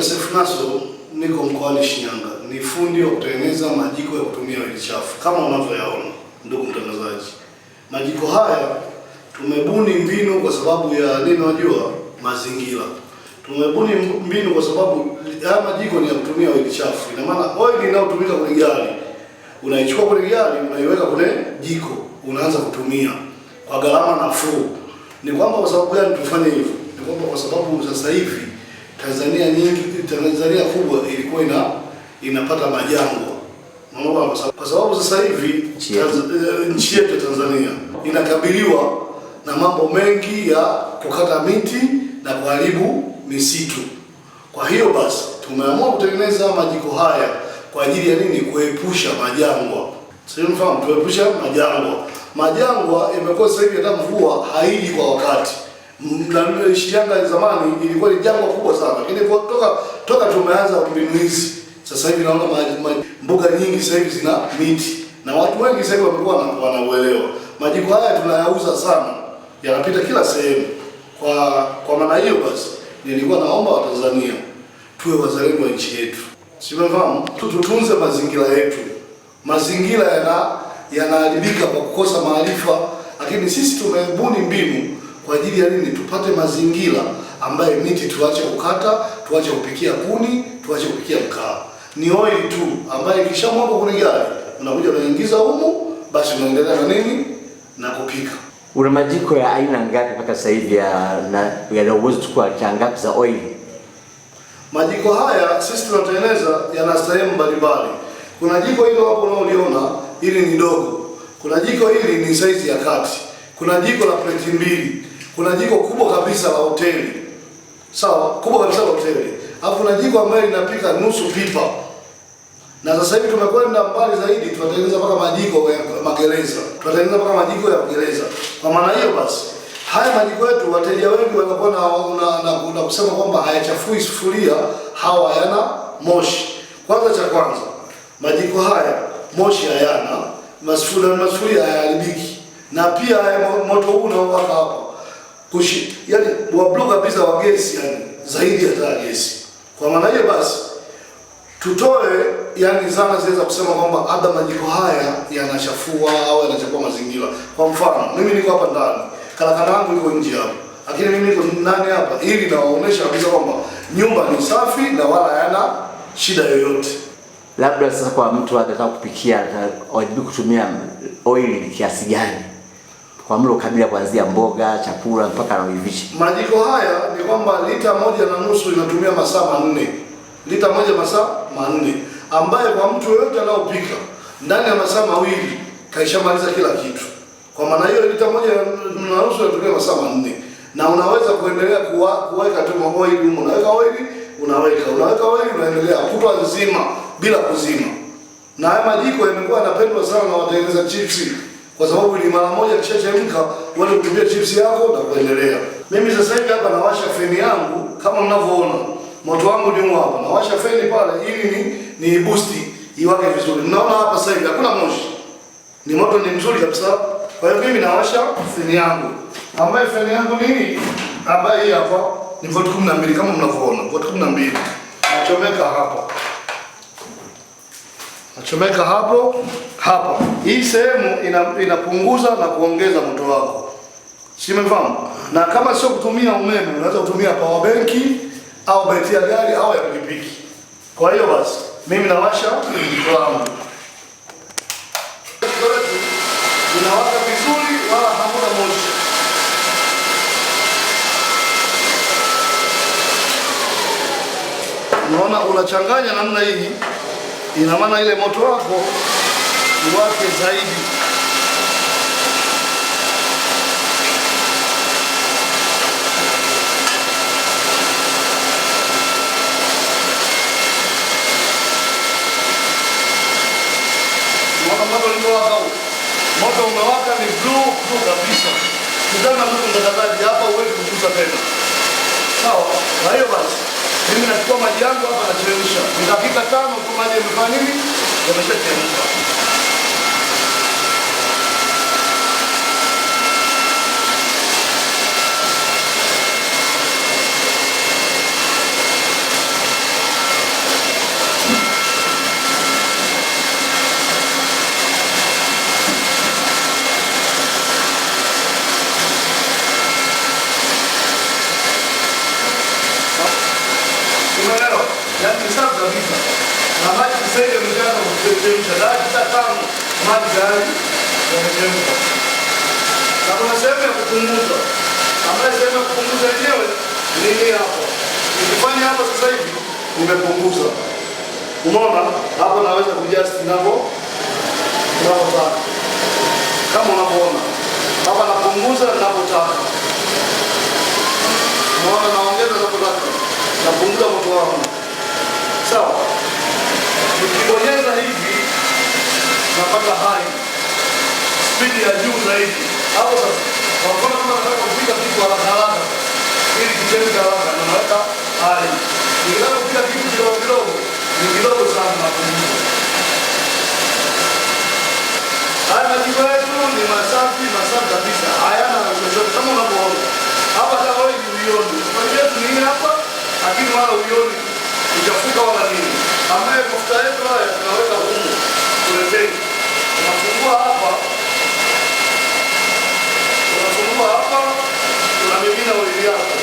Joseph Naso, niko mkoani Shinyanga. Ni fundi wa kutengeneza majiko ya kutumia oili chafu. Kama unavyoyaona, ndugu mtangazaji, majiko haya tumebuni mbinu kwa sababu ya nini? Unajua, mazingira. Tumebuni mbinu kwa sababu haya majiko ni ya kutumia oili chafu. Ina maana oili inayotumika kwenye gari unaichukua kwenye gari, unaiweka kwenye jiko, unaanza kutumia kwa gharama nafuu. Ni kwamba kwa sababu gani tufanye hivyo? Ni kwamba kwa sababu sasa hivi Tanzania kubwa ilikuwa inapata majangwa. Unaona, kwa sababu sasa hivi nchi yetu Tanzania inakabiliwa na mambo mengi ya kukata miti na kuharibu misitu. Kwa hiyo basi tumeamua kutengeneza majiko haya kwa ajili ya nini? Kuepusha majangwa. Sio mfano, tuepusha majangwa. Majangwa imekuwa sasa hivi hata mvua haiji kwa wakati. Na Shinyanga zamani ilikuwa ni jangwa kubwa sana, lakini toka tumeanza mbinu hizi sasa hivi naona mbuga nyingi sasa hivi zina miti na watu wengi sasa hivi wamekuwa wanauelewa. Majiko haya tunayauza sana, yanapita kila sehemu. Kwa maana hiyo basi nilikuwa naomba Watanzania tuwe wazalendo wa nchi yetu. Simefahamu, tutunze mazingira yetu. Mazingira yanaharibika kwa kukosa maarifa, lakini sisi tumebuni mbinu kwa ajili ya nini? Tupate mazingira ambaye miti tuache kukata, tuache kupikia kuni, tuache kupikia mkaa. Ni oil tu ambaye kishamwaga kwenye gari unakuja unaingiza humu, basi unaendelea na nini? Na kupika. Una majiko ya aina ngapi mpaka sasa hivi yana uwezo chukua cha ngapi za oil? Majiko haya sisi tunatengeneza yana sehemu mbalimbali. Kuna jiko hilo hapo unaoliona, hili ni dogo. Kuna jiko hili ni size ya kati. Kuna jiko la pleti mbili. Kuna jiko kubwa kabisa la hoteli. Sawa, kubwa kabisa la hoteli. Alafu kuna jiko ambalo linapika nusu pipa. Na sasa hivi tumekwenda mbali zaidi, tunatengeneza mpaka majiko ya magereza. Tunatengeneza mpaka majiko ya magereza. Kwa maana hiyo basi, haya majiko yetu wateja wengi wanakuwa na kusema kwamba hayachafui sufuria, hawa hayana moshi. Kwanza cha kwanza, majiko haya moshi hayana, masufuria hayaharibiki. Na pia moto huu unaowaka hapa yani wablo kabisa wa gesi, yani zaidi ya gesi. Kwa maana hiyo basi tutoe yani zana ziweza kusema kwamba labda majiko haya yanachafua au yanachafua mazingira. Kwa mfano, mimi niko hapa ndani, karakana yangu iko nje hapa, lakini mimi niko ndani hapa ili nawaonesha kabisa kwamba nyumba ni safi na wala hayana shida yoyote. Labda sasa kwa mtu anataka kupikia, wajibu kutumia oil kiasi gani kwa mlo kamili, kuanzia mboga, chakula mpaka na uivishi? Majiko haya ni kwamba lita 1.5 inatumia masaa 4. Lita 1 masaa 4, ambaye kwa mtu yote anaopika ndani ya masaa 2 kaishamaliza kila kitu. Kwa maana hiyo lita 1.5 inatumia masaa 4, na unaweza kuendelea kuweka tu oil huko. Unaweka oil, unaweka oil, unaendelea kutwa nzima bila kuzima. Na haya majiko yamekuwa yanapendwa sana na watengeneza chipsi, kwa sababu ni mara moja kishachemka, uanze kutumia chips yako na kuendelea. Mimi sasa hivi hapa nawasha feni yangu kama mnavyoona. Moto wangu ndio hapa. Nawasha feni pale ili ni boost iwake vizuri. Mnaona hapa sasa hivi hakuna moshi. Ni moto ni mzuri kabisa. Kwa hiyo mimi nawasha feni yangu. Ambaye feni yangu ni ambaye hii hapa ni volt 12 kama mnavyoona. Volt 12. Nachomeka hapa. Nachomeka hapa. Hii sehemu inapunguza na kuongeza moto wako. Simefahamu? Na kama sio kutumia umeme, unaweza kutumia power bank au betri ya gari au ya pikipiki. Kwa hiyo basi, mimi nawasha jiko langu. Inawaka vizuri wala hamuna moshi. Unaona, unachanganya namna hii, ina maana ile moto wako uwake zaidi. Moto umewaka ni blue kabisa. Kuzana mtu mtazamaji hapa uwezi kugusa tena. Sawa? Kwa hiyo basi mimi nachukua maji yangu hapa nachemsha. Ni dakika 5 tu maji yamefanya nini? Yameshachemka. Tenge mchana kuchemsha dakika 5, maji tayari yamechemka. Na kuna sehemu ya kupunguza. Ambayo sehemu ya kupunguza yenyewe ni hii hapa. Nikifanya hapa sasa hivi nimepunguza. Unaona hapa naweza kujust ninapotaka. Kama unavyoona. Hapa napunguza ninapotaka. Unaona naongeza ninapotaka. Napunguza moto wangu. Sawa. Nikibonyeza hivi napata high speed ya juu zaidi. Hapo sasa kwa mfano kama nataka kupika kitu haraka haraka ili kichemke haraka na naweka high. Nikitaka kupika kitu kidogo ni kidogo sana na kupunguza. Haya majiko yetu ni masafi kabisa. Hayana chochote kama unavyoona. Hapa hata wewe uioni. Maji yetu ni hapa lakini wala uioni uchafuka wala nini. Ambaye mafuta yetu haya tunaweka humu kwenye tenki. Tunafungua hapa. Unamimina oili yako.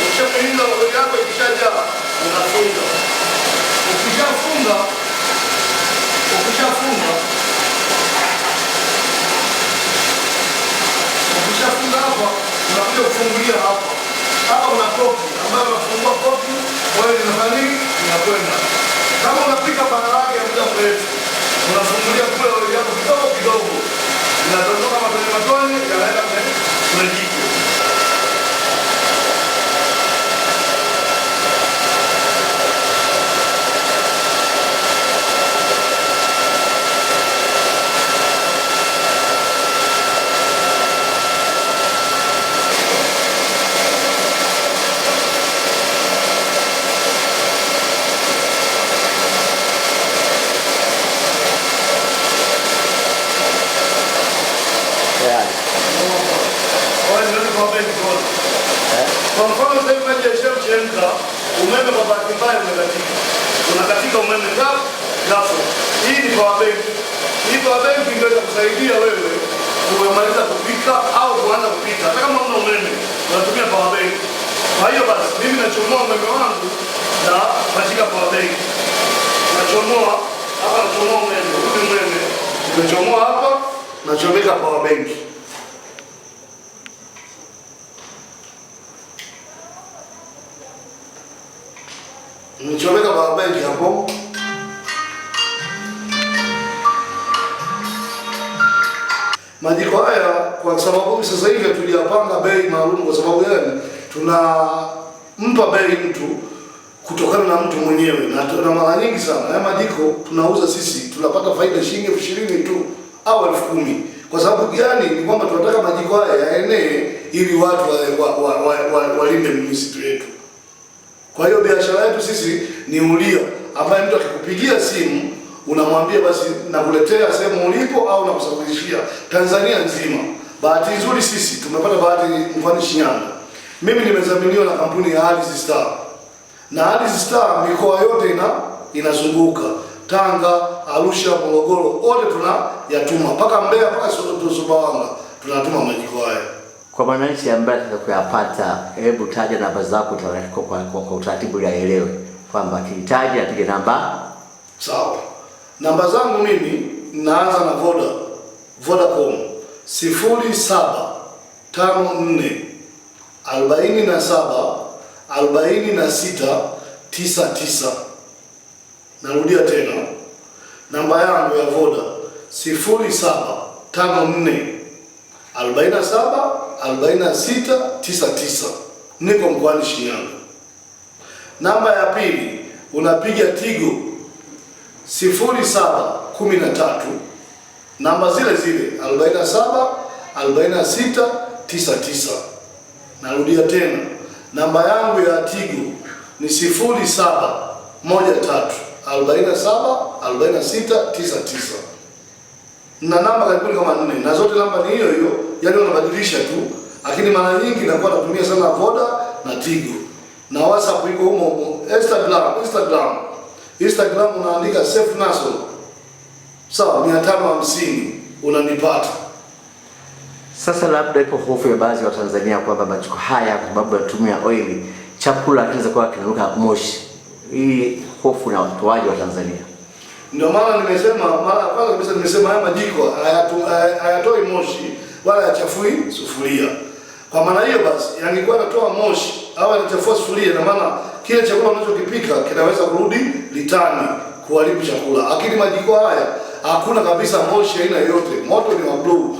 Ukishamimina oili yako ikishajaa unafunga. Ukishafunga hapa unakuja kufungulia hapa. Hapa una koki ambayo unafungua koki, oili inafanya nini? Inakwenda. Kama unapika maharage ya muda mrefu, unafungulia kule oili yako kidogo. Inatoka matone yanaenda kwenye jiko. Kwa mfano sasa hivi maji yamechemka, umeme kwa bahati mbaya umekatika. Unakatika umeme ghafla. Hii ni power bank. Hii power bank ndio itakusaidia wewe kumaliza kupika au kuanza kupika. Hata kama una umeme, unatumia power bank. Kwa hiyo basi mimi nachomoa umeme wangu na nashika power bank. Nachomoa hapa, nachomoa umeme. Huu umeme. Nachomoa hapa, nachomeka power bank. Nichomeka power bank hapo. Majiko haya kwa sababu sasa hivi tuliyapanga bei maalum. Kwa sababu gani? Tunampa bei mtu kutokana na mtu mwenyewe, na mara nyingi sana haya majiko tunauza sisi tunapata faida shilingi 20,000 tu au 10,000. Kwa sababu gani? Ni kwamba tunataka majiko haya yaenee ili watu walinde misitu yetu. Kwa hiyo biashara yetu sisi ni ulia, ambaye mtu akikupigia simu unamwambia basi nakuletea sehemu ulipo au nakusafirishia Tanzania nzima. Bahati nzuri sisi tumepata bahati mkoani Shinyanga. Mimi nimezaminiwa na kampuni ya Alice Star. Na Alice Star mikoa yote inazunguka. Tanga, Arusha, Morogoro, wote tunayatuma mpaka Mbeya mpaka Sumbawanga tunatuma majiko haya. Kwa mwananchi ambaye atakayopata, hebu taja namba zako kwa utaratibu ili aelewe kwamba akihitaji apige namba. Sawa. Namba zangu mimi naanza na Vodacom 0754 47 46 99. Narudia tena. Namba yangu ya Voda 0754 47 46 99. Niko mkoani Shinyanga. Namba ya pili unapiga Tigo 0713 namba zile 47 46 99. Narudia tena. Namba yangu ya Tigo ni 0713 47 46 99. Na namba karibuni kama 4 na zote namba ni hiyo, yani unabadilisha tu, lakini mara nyingi nakuwa natumia sana Voda na Tigo. Na WhatsApp iko humo. Instagram unaandika Safe Naso. Sawa, 550 unanipata. Sasa labda ipo hofu ya baadhi ya Watanzania kwamba majiko haya kwa sababu yanatumia oili, chakula kinaweza kuwa kinanuka moshi. Hii hofu na watoaji wa Tanzania. Ndio maana nimesema mara ya kwanza kabisa, nimesema haya majiko hayatoi moshi wala hayachafui sufuria. Kwa maana hiyo basi, yangekuwa yanatoa moshi au yanachafua sufuria, na maana kile chakula unachokipika kinaweza kurudi litani kuharibu chakula. Lakini majiko haya hakuna kabisa moshi aina yoyote, moto ni wa blue.